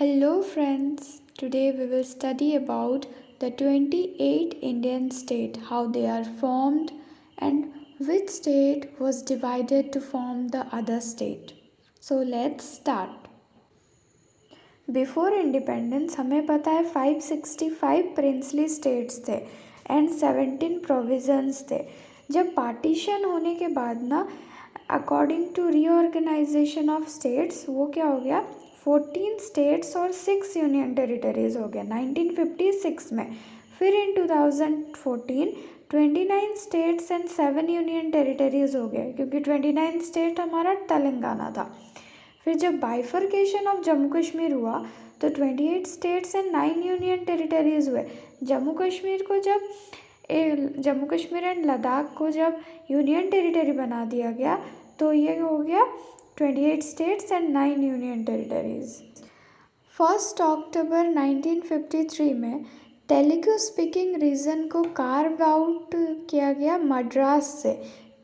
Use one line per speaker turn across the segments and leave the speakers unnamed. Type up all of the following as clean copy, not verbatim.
Hello friends, today we will study about the 28 Indian states, how they are formed and which state was divided to form the other state. So let's start. Before independence हमें पता है 565 princely states थे and 17 provisions थे. जब partition होने के बाद ना according to reorganisation of states वो क्या हो गया 14 स्टेट्स और 6 यूनियन टेरिटरीज हो गया 1956 में. फिर इन 2014 29 स्टेट्स एंड 7 यूनियन टेरिटरीज हो गए क्योंकि 29 स्टेट हमारा तेलंगाना था. फिर जब बाइफर्केशन ऑफ जम्मू कश्मीर हुआ तो 28 स्टेट्स एंड 9 यूनियन टेरिटरीज हुए. जम्मू कश्मीर एंड लद्दाख को जब यूनियन टेरिटरी बना दिया गया तो ये हो गया 28 स्टेट्स एंड 9 यूनियन टेरिटरीज. 1 अक्टूबर 1953 में तेलुगु स्पीकिंग रीजन को कार्व आउट किया गया मद्रास से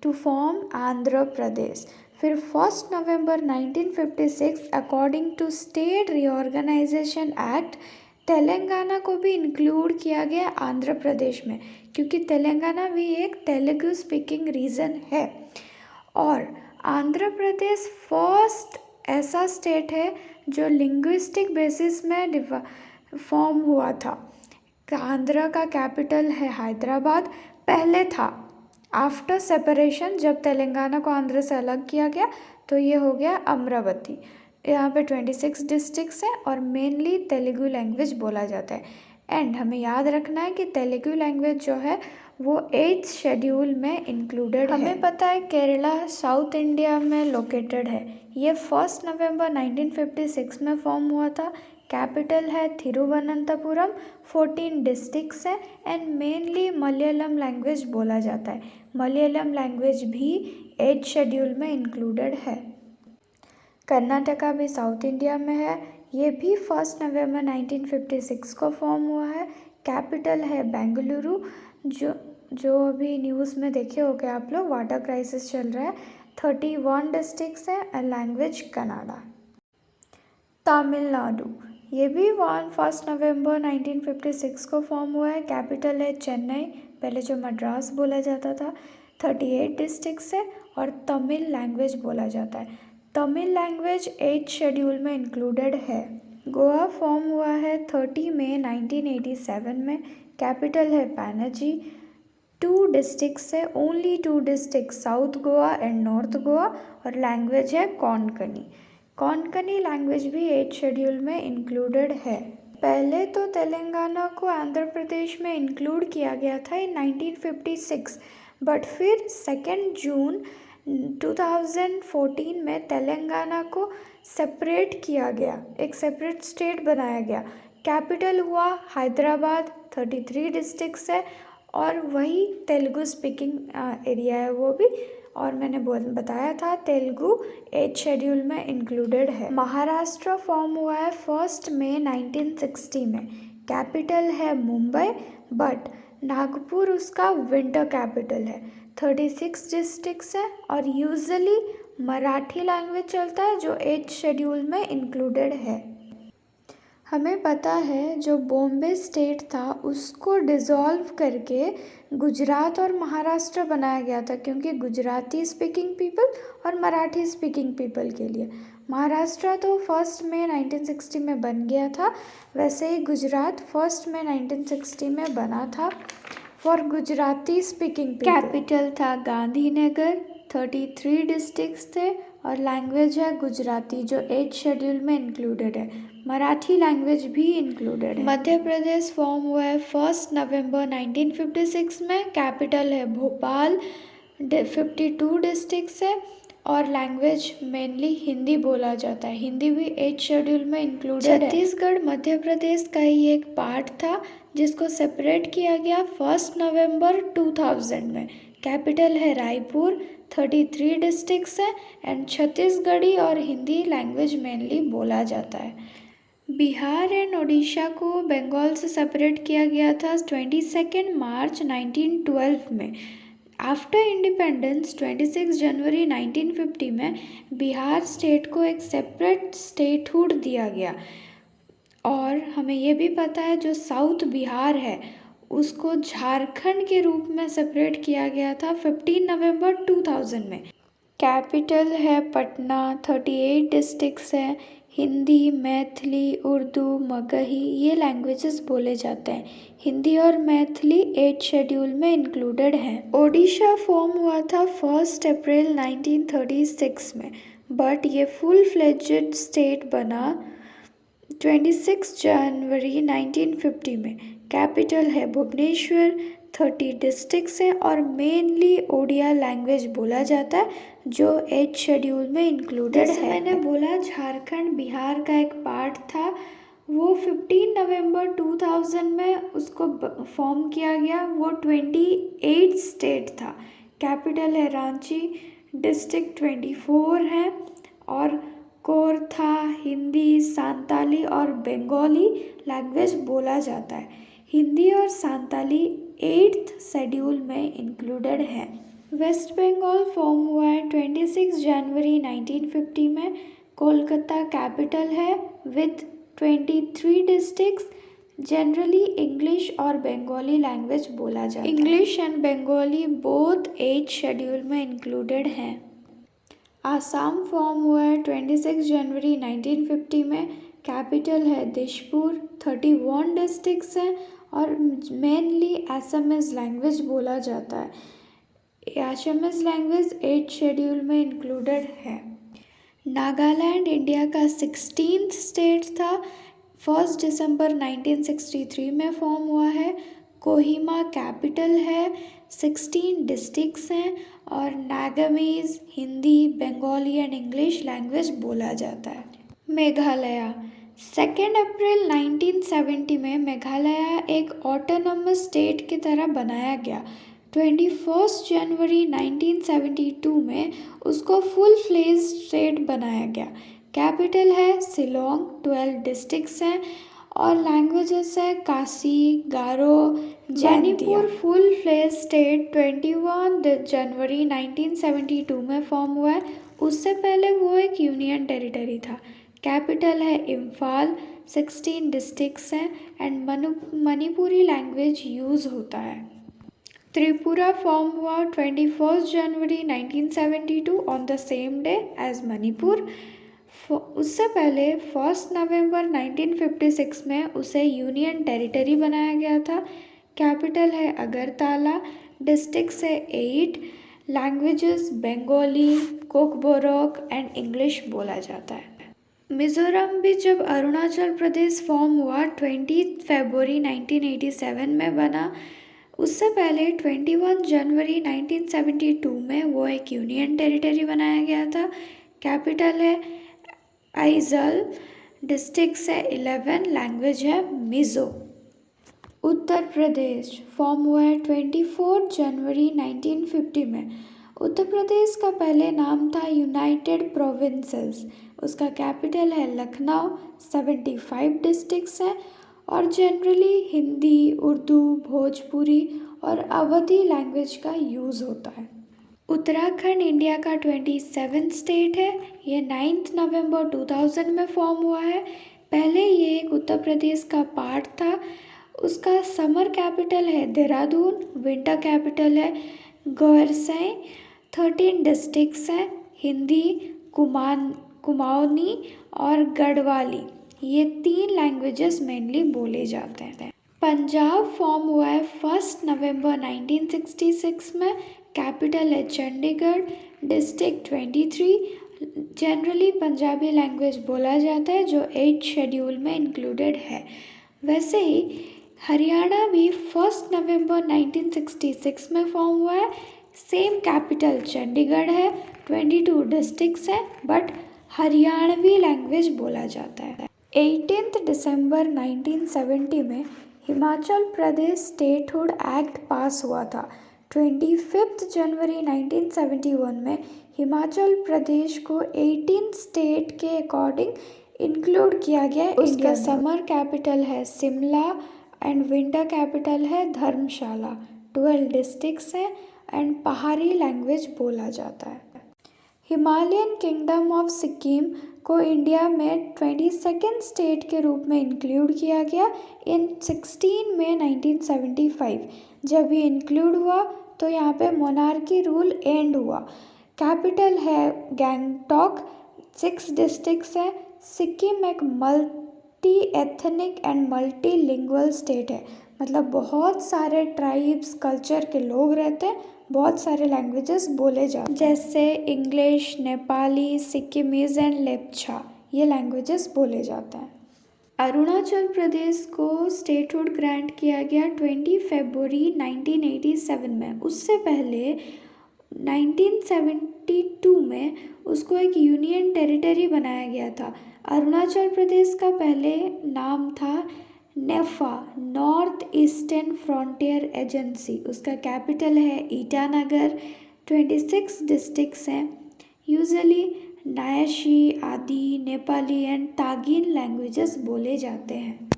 टू फॉर्म आंध्र प्रदेश. फिर 1 नवंबर 1956 according to state reorganisation act Telangana को भी इंक्लूड किया गया आंध्र प्रदेश में क्योंकि तेलंगाना भी एक तेलुगु स्पीकिंग रीजन है. और आंध्र प्रदेश फर्स्ट ऐसा स्टेट है जो लिंग्विस्टिक बेसिस में फॉर्म हुआ था. आंध्र का कैपिटल है हैदराबाद. पहले था आफ्टर सेपरेशन जब तेलंगाना को आंध्र से अलग किया गया तो ये हो गया अमरावती. यहाँ पे 26 डिस्ट्रिक्ट्स हैं और मेनली तेलुगु लैंग्वेज बोला जाता है. एंड हमें याद रखना है कि तेलुगु लैंग्वेज जो है वो 8th शेड्यूल में इंक्लूडेड है. हमें पता है केरला साउथ इंडिया में लोकेटेड है. ये 1 नवंबर 1956 में फॉर्म हुआ था. कैपिटल है थिरुवनंतपुरम. 14 डिस्ट्रिक्ट्स हैं एंड मेनली मलयालम लैंग्वेज बोला जाता है. मलयालम लैंग्वेज भी 8th शेड्यूल में इंक्लूडेड है. कर्नाटका भी साउथ इंडिया में है. ये भी 1 नवंबर 1956 को फॉर्म हुआ है. कैपिटल है बेंगलुरु. जो अभी न्यूज़ में देखे होंगे आप लोग वाटर क्राइसिस चल रहा है. 31 डिस्ट्रिक्ट्स है एंड लैंग्वेज कन्नड़ा. तमिलनाडु ये भी 1 नवंबर 1956 को फॉर्म हुआ है. कैपिटल है चेन्नई. पहले जो मद्रास बोला जाता था. 38 डिस्ट्रिक्ट्स है और तमिल लैंग्वेज बोला जाता है. तमिल लैंग्वेज 8th शेड्यूल में इंक्लूडेड है. गोवा फॉर्म हुआ है 30 मई 1987 में. कैपिटल है पैनाजी. 2 डिस्ट्रिक्ट्स है. Only 2 district south Goa and north Goa और लैंग्वेज है कोंकणी. कोंकणी लैंग्वेज भी 8th शेड्यूल में इंक्लूडेड है. पहले तो तेलंगाना को आंध्र प्रदेश में इंक्लूड किया गया था इन 1956 बट फिर 2 जून 2014 में तेलंगाना को सेपरेट किया गया. एक सेपरेट स्टेट बनाया गया. कैपिटल हुआ हैदराबाद. 33 डिस्ट्रिक्ट्स है और वही तेलुगु स्पीकिंग एरिया है वो भी. और मैंने बताया था तेलुगु 8th शेड्यूल में इंक्लूडेड है. महाराष्ट्र फॉर्म हुआ है 1 मई 1960 में. कैपिटल है मुंबई बट नागपुर उसका विंटर कैपिटल है. 36 डिस्ट्रिक्ट्स है और यूजुअली मराठी लैंग्वेज चलता है जो 8th शेड्यूल में इंक्लूडेड है. हमें पता है जो बॉम्बे स्टेट था उसको डिज़ोल्व करके गुजरात और महाराष्ट्र बनाया गया था क्योंकि गुजराती स्पीकिंग पीपल और मराठी स्पीकिंग पीपल के लिए. महाराष्ट्र तो 1 मई 1960 में बन गया था. वैसे ही गुजरात 1 मई 1960 में बना था for Gujarati speaking people. Capital था गांधीनगर. 33 डिस्ट्रिक्ट्स थे और लैंग्वेज है गुजराती जो 8th शेड्यूल में इंक्लूडेड है. मराठी लैंग्वेज भी इंक्लूडेड है. मध्य प्रदेश फॉर्म हुआ है 1 नवंबर 1956 में. कैपिटल है भोपाल. 52 डिस्ट्रिक्ट्स है और लैंग्वेज मेनली हिंदी बोला जाता है. हिंदी भी 8th शेड्यूल में इंक्लूडेड है. छत्तीसगढ़ मध्य प्रदेश का ही एक पार्ट था जिसको सेपरेट किया गया 1 नवंबर 2000 में. कैपिटल है रायपुर. 33 डिस्ट्रिक्ट्स है एंड छत्तीसगढ़ी और हिंदी लैंग्वेज मेनली बोला जाता है. बिहार एंड उड़ीसा को बंगाल से सेपरेट किया गया था 22 मार्च 1912 में. आफ्टर इंडिपेंडेंस 26 जनवरी 1950 में बिहार स्टेट को एक सेपरेट स्टेटहुड दिया गया. और हमें ये भी पता है जो साउथ बिहार है उसको झारखंड के रूप में सेपरेट किया गया था 15 नवंबर 2000 में। कैपिटल है पटना, 38 डिस्ट्रिक्ट्स हैं। हिंदी, मैथिली, उर्दू, मगही ये लैंग्वेजेस बोले जाते हैं। हिंदी और मैथिली 8 शेड्यूल में इंक्लूडेड हैं। ओडिशा फॉर्म हुआ था 1 अप्रैल 1936 में, बट ये फुल फ्लेज्ड स्टेट बना 26 जनवरी 1950 में। कैपिटल है भुवनेश्वर, 30 डिस्ट्रिक्ट्स हैं और मेनली ओडिया लैंग्वेज बोला जाता है जो 8 शेड्यूल में इंक्लूडेड है। मैंने बोला झारखंड बिहार का एक पार्ट था, वो 15 नवंबर 2000 में उसको फॉर्म किया गया। वो 28 स्टेट था। कैपिटल है रांची, डिस्ट्रिक्ट 24 हैं और कोरथा, हिंदी, सांताली और बंगाली लैंग्वेज बोला जाता है। हिंदी और सांताली 8th शेड्यूल में इंक्लूडेड है। वेस्ट बंगाल फॉर्म हुआ है 26 जनवरी 1950 में। कोलकाता कैपिटल है विथ 23 डिस्ट्रिक्ट्स। जनरली इंग्लिश और बंगाली लैंग्वेज बोला जाता है। English and Bengali both 8 schedule में इंक्लूडेड हैं। आसाम फॉर्म हुआ है 26 जनवरी 1950 में। कैपिटल है दिसपुर, 31 डिस्ट्रिक्ट्स हैं और मेनली असमीज लैंग्वेज बोला जाता है। असमीज लैंग्वेज 8 शेड्यूल में इंक्लूडेड है। नागालैंड इंडिया का 16th स्टेट था। 1 दिसंबर 1963 में फॉर्म हुआ है। कोहिमा कैपिटल है, 16 डिस्ट्रिक्ट्स हैं और Nagamese, Hindi, Bengali and English language बोला जाता है। मेघालय 2 अप्रैल 1970 में मेघालय एक ऑटोनोमस स्टेट की तरह बनाया गया। 21 जनवरी 1972 में उसको फुल फ्लेज स्टेट बनाया गया। कैपिटल है शिलोंग, 12 डिस्ट्रिक्ट्स हैं और लैंग्वेजेस है कासी, गारो, मणिपुर फुल फ्लेज स्टेट 21 जनवरी 1972 में फॉर्म हुआ है। उससे पहले वो एक यूनियन टेरिटरी था। कैपिटल है इम्फाल, 16 डिस्ट्रिक्ट्स हैं एंड मणिपुरी लैंग्वेज यूज़ होता है। त्रिपुरा फॉर्म हुआ 21 जनवरी 1972 on the same day as Manipur. उससे पहले 1 नवंबर 1956 में उसे यूनियन टेरिटरी बनाया गया था। कैपिटल है अगरतला, डिस्ट्रिक्ट्स है 8, languages Bengali, Kokborok and English बोला जाता है। मिज़ोरम भी जब अरुणाचल प्रदेश फॉर्म हुआ 20 फरवरी 1987 में बना। उससे पहले 21 जनवरी 1972 में वो एक यूनियन टेरिटरी बनाया गया था। कैपिटल है आइजल, डिस्ट्रिक्ट्स है 11, लैंग्वेज है मिज़ो। उत्तर प्रदेश फॉर्म हुआ है 24 जनवरी 1950 में। उत्तर प्रदेश का पहले नाम था यूनाइटेड प्रोविंसेस। उसका कैपिटल है लखनऊ, 75 डिस्ट्रिक्ट्स हैं और जनरली हिंदी, उर्दू, भोजपुरी और अवधी लैंग्वेज का यूज़ होता है। उत्तराखंड इंडिया का 27 स्टेट है। ये 9 नवंबर 2000 में फॉर्म हुआ है। पहले ये एक उत्तर प्रदेश का पार्ट था। उसका समर कैपिटल है देहरादून, विंटर कैपिटल है गौरसई, 13 डिस्ट्रिक्ट्स हैं। हिंदी, कुमाऊनी और गढ़वाली ये 3 लैंग्वेजेस मेनली बोले जाते हैं। पंजाब फॉर्म हुआ है 1 नवंबर 1966 में। कैपिटल है Chandigarh, district 23। Generally Punjabi language बोला जाता है जो 8 शेड्यूल में इंक्लूडेड है। वैसे ही हरियाणा भी 1 नवंबर 1966 में फॉर्म हुआ है। सेम कैपिटल चंडीगढ़ है, 22 डिस्ट्रिक्ट्स हैं बट हरियाणवी लैंग्वेज बोला जाता है। 18 दिसंबर 1970 में हिमाचल प्रदेश स्टेटहुड एक्ट पास हुआ था। 25 जनवरी 1971 में हिमाचल प्रदेश को 18 स्टेट के अकॉर्डिंग इंक्लूड किया गया। उसका समर कैपिटल है शिमला एंड विंटर कैपिटल है धर्मशाला। 12 डिस्ट्रिक्ट्स हैं एंड पहाड़ी लैंग्वेज बोला जाता है। हिमालयन किंगडम ऑफ सिक्किम को इंडिया में 22nd स्टेट के रूप में इंक्लूड किया गया इन 16 मई 1975। जब ये इंक्लूड हुआ तो यहाँ पे मोनार्की रूल एंड हुआ। कैपिटल है गैंगटॉक। 6 डिस्ट्रिक्ट्स है। सिक्किम एक multi ethnic and multi lingual state है, मतलब बहुत सारे ट्राइब्स कल्चर के लोग रहते हैं, बहुत सारे लैंग्वेजेस बोले जाते हैं, जैसे इंग्लिश, नेपाली, सिक्किमीज एंड लेप्चा, ये लैंग्वेजेस बोले जाते हैं। अरुणाचल प्रदेश को स्टेटहुड ग्रांट किया गया 20 फरवरी 1987 में। उससे पहले 1972 में उसको एक यूनियन टेरिटरी बनाया गया था। अरुणाचल प्रदेश का पहले नाम था नेफा, नॉर्थ ईस्टर्न फ्रंटियर एजेंसी। उसका कैपिटल है ईटानगर। 26 डिस्ट्रिक्ट्स हैं। यूजुअली नायाशी, आदि, नेपाली एंड तागिन लैंग्वेजेस बोले जाते हैं।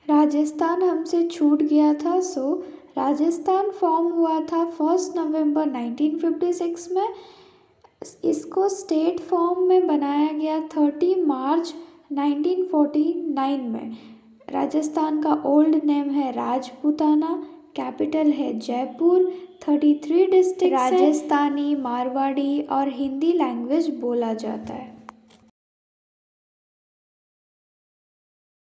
राजस्थान हमसे छूट गया था, सो राजस्थान फॉर्म हुआ था 1 नवंबर 1956 में। इसको स्टेट फॉर्म में बनाया गया 30 मार्च 1949 में। राजस्थान का ओल्ड नेम है राजपूताना। कैपिटल है जयपुर। 33 डिस्ट्रिक्ट राजस्थानी, मारवाड़ी और हिंदी लैंग्वेज बोला जाता है।